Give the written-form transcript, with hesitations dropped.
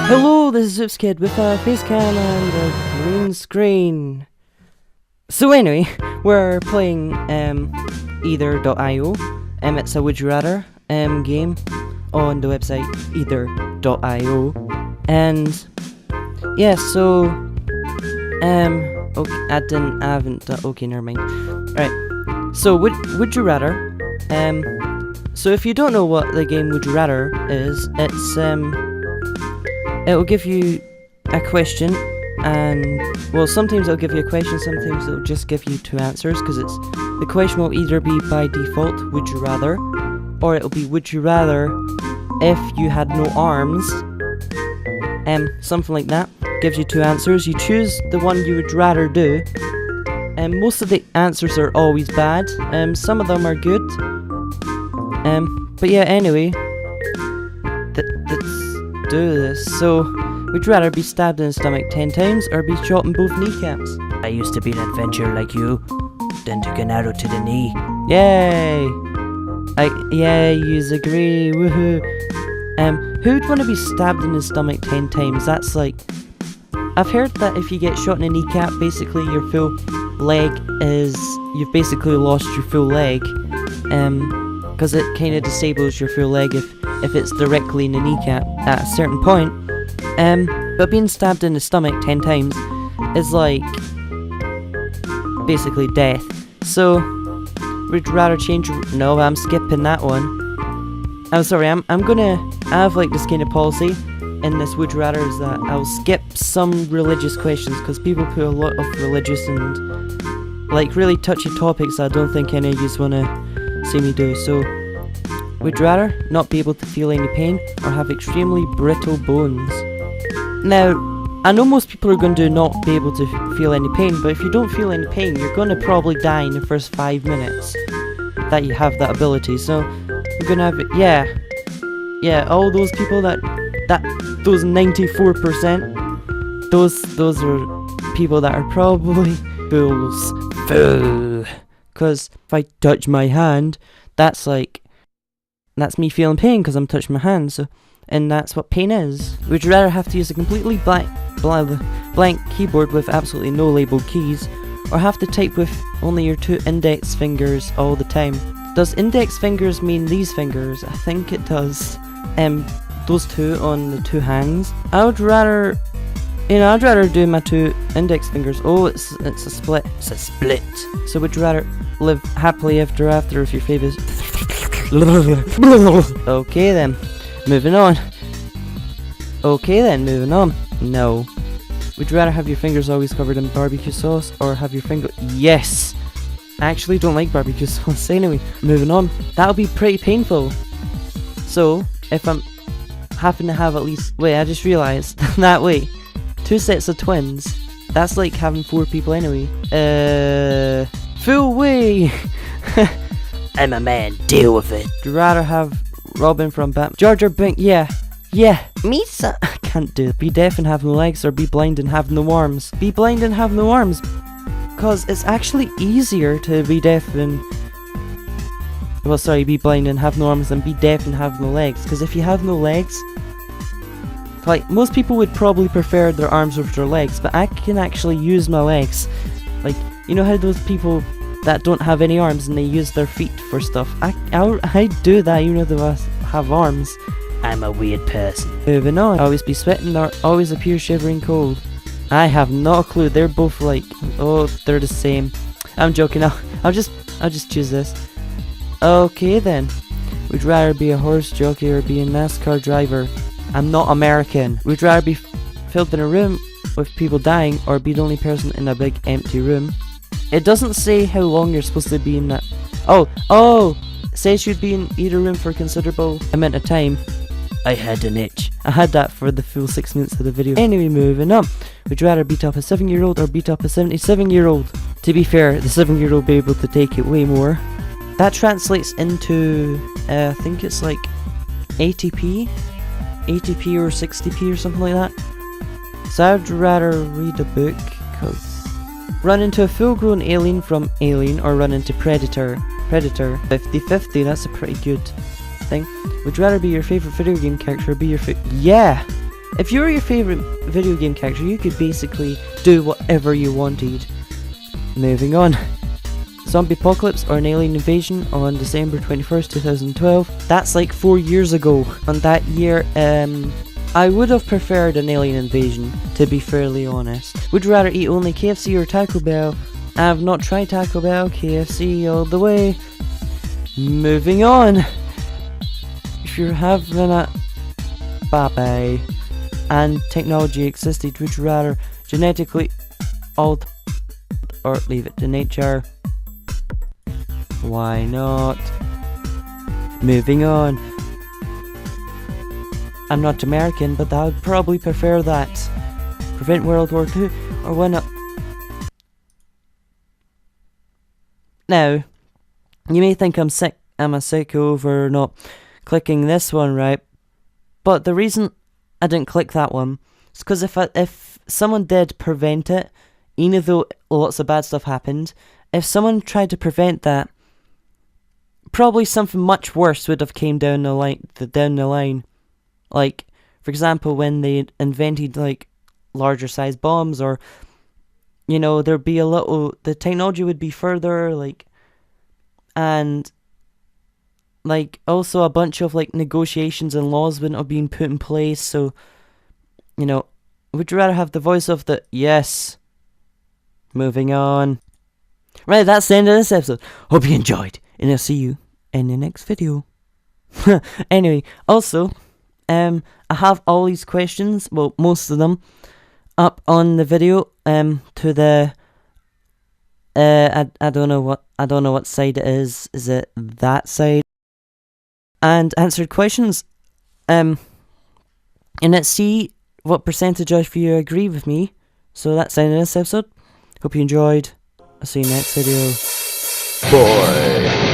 Hello, this is Oopskid with a face cam and a green screen. So anyway, we're playing either.io. It's a would you rather game on the website either.io. And yeah, so okay, I haven't okay, never mind. Right. So would you rather? So if you don't know what the game Would You Rather is, it's it'll give you a question, and well, sometimes it'll give you a question, sometimes it'll just give you two answers, because the question will either be by default would you rather, or it'll be would you rather if you had no arms, something like that. Gives you two answers. You choose the one you would rather do, and most of the answers are always bad. Some of them are good. But yeah, anyway, let's do this. So, would you rather be stabbed in the stomach 10 times or be shot in both kneecaps? I used to be an adventurer like you, then took an arrow to the knee. Yay! Yeah, yous agree, woohoo. Who'd want to be stabbed in the stomach 10 times? That's like, I've heard that if you get shot in a kneecap, basically your full leg you've basically lost your full leg, because it kind of disables your full leg if it's directly in the kneecap at a certain point. But being stabbed in the stomach 10 times is like basically death. So would you rather change? No, I'm skipping that one. I'm sorry. I have like this kind of policy in this would you rather is that I'll skip some religious questions, because people put a lot of religious and like really touchy topics I don't think any of you want to see me do. So would you rather not be able to feel any pain or have extremely brittle bones? Now, I know most people are going to not be able to feel any pain, but if you don't feel any pain, you're going to probably die in the first 5 minutes that you have that ability. So you're going to have it, yeah, all those people those 94%, those are people that are probably fools. Because if I touch my hand, that's me feeling pain because I'm touching my hand, so, and that's what pain is. Would you rather have to use a completely blank keyboard with absolutely no labeled keys, or have to type with only your two index fingers all the time? Does index fingers mean these fingers? I think it does. Those two on the two hands. I'd rather do my two index fingers. Oh, it's a split. It's a split. So would you rather live happily ever after with your favorite? Okay then, moving on. No. Would you rather have your fingers always covered in barbecue sauce, or have your finger... Yes! I actually don't like barbecue sauce. Anyway, moving on. That'll be pretty painful. So, if I'm having to have at least... Wait, I just realised. that way. 2 sets of twins. That's like having 4 people anyway. Full way! I'm a man, deal with it. Would you rather have Robin from Batman? Jar Jar Binks, yeah. Me, son. I can't do it. Be deaf and have no legs, or be blind and have no arms? Be blind and have no arms. Because it's actually easier to be deaf and... Well, sorry, be blind and have no arms than be deaf and have no legs. Because if you have no legs... Like, most people would probably prefer their arms over their legs, but I can actually use my legs. Like, you know how those people that don't have any arms and they use their feet for stuff? I do that even though I have arms. I'm a weird person. Moving on. Always be sweating or always appear shivering cold. I have no clue. They're both like, oh, they're the same. I'm joking. I'll just choose this. Okay then. Would you rather be a horse jockey or be a NASCAR driver? I'm not American. Would you rather be filled in a room with people dying, or be the only person in a big empty room? It doesn't say how long you're supposed to be in that. Oh! It says you'd be in either room for a considerable amount of time. I had an itch. I had that for the full 6 minutes of the video. Anyway, moving on. Would you rather beat up a 7-year-old or beat up a 77-year-old? To be fair, the 7-year-old will be able to take it way more. That translates into, I think it's like 80p or 60p or something like that. So I'd rather read a book, because run into a full-grown alien from Alien, or run into Predator. 50-50, that's a pretty good thing. Would you rather be your favourite video game character or be your Yeah! if you were your favorite video game character, you could basically do whatever you wanted. Moving on. Zombie apocalypse or an alien invasion on December 21st, 2012. That's like 4 years ago. On that year, I would have preferred an alien invasion, to be fairly honest. Would you rather eat only KFC or Taco Bell? I have not tried Taco Bell, KFC all the way. Moving on. If you're having a bye-bye and technology existed, would you rather genetically alter or leave it to nature? Why not? Moving on. I'm not American, but I would probably prefer that. Prevent World War II, or why not? Now, you may think I'm a sicko for not clicking this one, right? But the reason I didn't click that one is because if someone did prevent it, even though lots of bad stuff happened, if someone tried to prevent that, probably something much worse would have came down the line. Like, for example, when they invented like larger size bombs, or you know, there'd be the technology would be further, like, and like also a bunch of like negotiations and laws wouldn't have been put in place. So, you know, would you rather have the voice of the yes? Moving on. Right, that's the end of this episode. Hope you enjoyed, and I'll see you in the next video. Anyway, also, I have all these questions, well, most of them, up on the video. To the I don't know what side it is. Is it that side? And answered questions. And let's see what percentage of you agree with me. So that's the end of this episode. Hope you enjoyed. I'll see you next video. Boy.